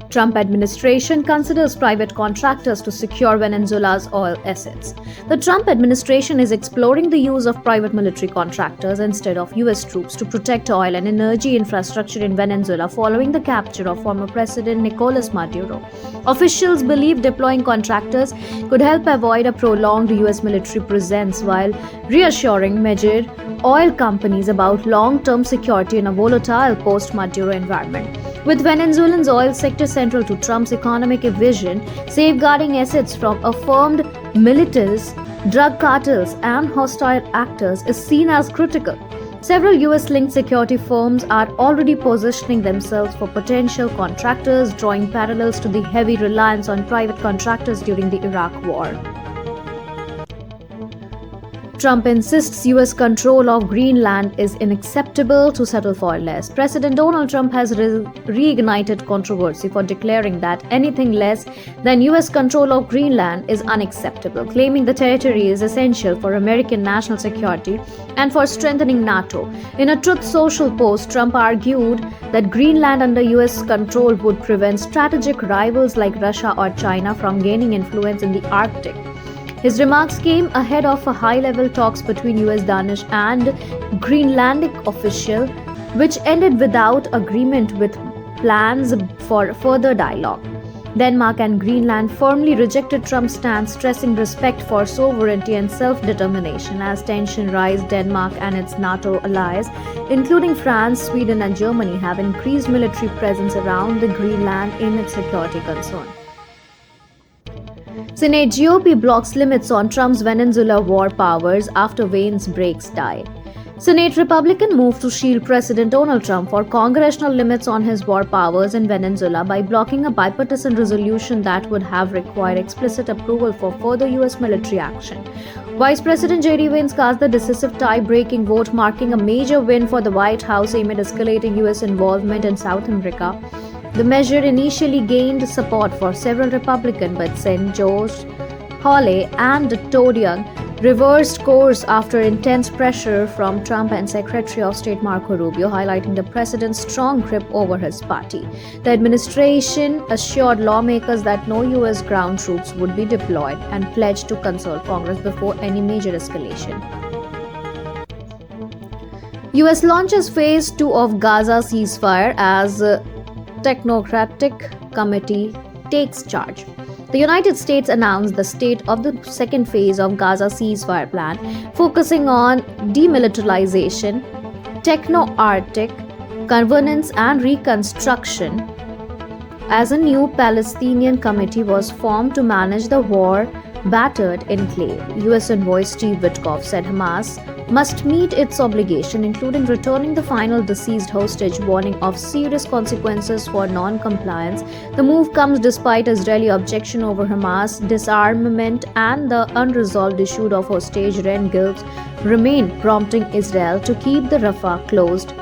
Trump administration considers private contractors to secure Venezuela's oil assets. The Trump administration is exploring the use of private military contractors instead of US troops to protect oil and energy infrastructure in Venezuela following the capture of former President Nicolás Maduro. Officials believe deploying contractors could help avoid a prolonged US military presence while reassuring major oil companies about long-term security in a volatile post-Maduro environment. With Venezuela's oil sector central to Trump's economic vision, safeguarding assets from affirmed militias, drug cartels, and hostile actors is seen as critical. Several US-linked security firms are already positioning themselves for potential contractors, drawing parallels to the heavy reliance on private contractors during the Iraq War. Trump insists US control of Greenland is unacceptable to settle for less. President Donald Trump has reignited controversy for declaring that anything less than US control of Greenland is unacceptable, claiming the territory is essential for American national security and for strengthening NATO. In a Truth Social post, Trump argued that Greenland under US control would prevent strategic rivals like Russia or China from gaining influence in the Arctic. His remarks came ahead of a high-level talks between US Danish and Greenlandic officials, which ended without agreement with plans for further dialogue. Denmark and Greenland firmly rejected Trump's stance, stressing respect for sovereignty and self-determination. As tension rise, Denmark and its NATO allies, including France, Sweden, and Germany, have increased military presence around the Greenland in its security concern. Senate GOP blocks limits on Trump's Venezuela war powers after Wayne's brakes die. Senate Republican moved to shield President Donald Trump for congressional limits on his war powers in Venezuela by blocking a bipartisan resolution that would have required explicit approval for further US military action. Vice President J.D. Vance cast the decisive tie-breaking vote, marking a major win for the White House amid escalating US involvement in South America. The measure initially gained support for several Republicans, but Sen. George Hawley and Todd Young reversed course after intense pressure from Trump and Secretary of State Marco Rubio, highlighting the president's strong grip over his party. The administration assured lawmakers that no US ground troops would be deployed and pledged to consult Congress before any major escalation. US launches Phase 2 of Gaza ceasefire as Technocratic Committee takes charge. The United States announced the state of the second phase of Gaza ceasefire plan, focusing on demilitarization, techno-Arctic governance, and reconstruction. As a new Palestinian committee was formed to manage the war-battered enclave, U.S. envoy Steve Witkoff said Hamas must meet its obligation, including returning the final deceased hostage, warning of serious consequences for non-compliance. The move comes despite Israeli objection over Hamas disarmament and the unresolved issue of hostage rent remain, prompting Israel to keep the Rafah closed.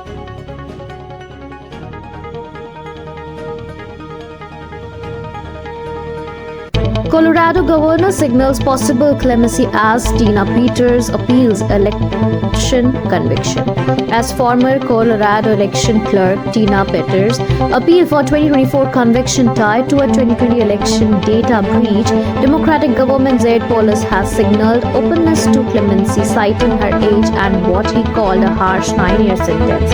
Colorado governor signals possible clemency as Tina Peters appeals election conviction. As former Colorado election clerk Tina Peters appealed for 2024 conviction tied to a 2020 election data breach, Democratic government aide Polis has signaled openness to clemency, citing her age and what he called a harsh 9-year sentence.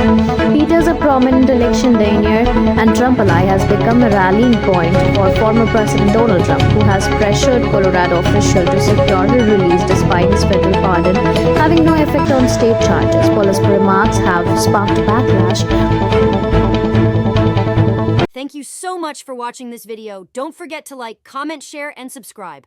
Peters, a prominent election denier and Trump ally, has become a rallying point for former President Donald Trump, who has pressured Colorado officials to secure her release despite his federal pardon having no effect on state charges. Police remarks have sparked backlash. Thank you so much for watching this video. Don't forget to like, comment, share, and subscribe.